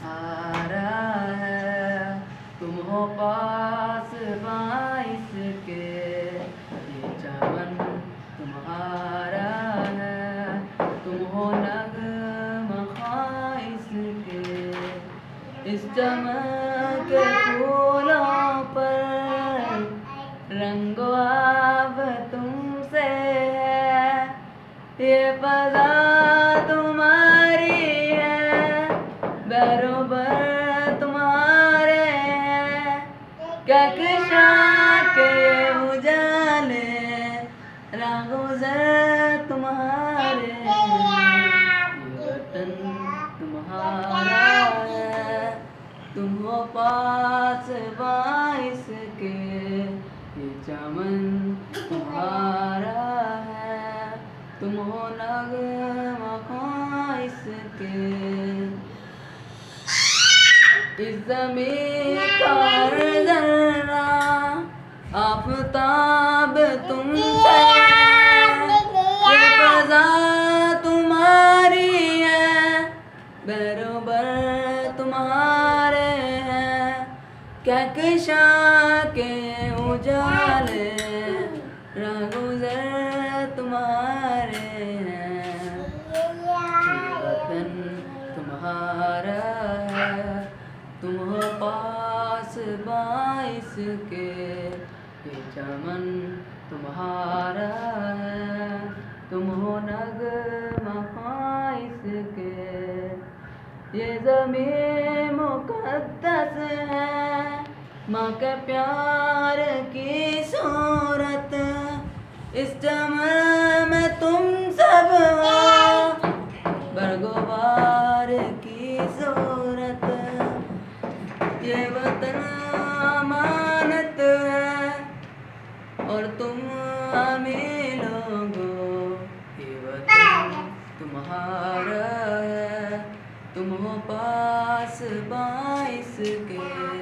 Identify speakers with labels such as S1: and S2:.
S1: तुम्हारा है, तुम हो पास बाइस के, ये चमन तुम्हारा है, तुम हो नग़्मा ख़ाइस के। इस चमन के फूलों पर रंगो अब तुमसे है, ये फ़ज़ा तुम्हारी है, बरोबर तुम्हारे हैं। कहकशा के उजाले रागुज़र तुम्हारे हैं। ये वतन तुम्हारा है, तुम हो पास बाइस के, ये चमन तुम्हारा है, तुम हो नग़्मा ख़ाइस के। इस ज़मीं का हर ज़र्रा आफ़ताब तुमसे, ये फ़ज़ा तुम्हारी है, बरोबर तुम्हारे हैं। कहकशा के उजाले रागुज़र तुम्हारे हैं। ये वतन तुम्हारा है, तुम हो पास बाइस के, ये चमन तुम्हारा है, तुम हो नग़्मा ख़ाइस के। ये ज़मीं मुक़द्दस है, माँ के प्यार की सूरत, इस चमन में तुम सब हो, बरगुबार की सूरत। ये वतन अमानत है और तुम हमें लोगों, ये वतन तुम्हारा है, तुम हो पास बाइस के।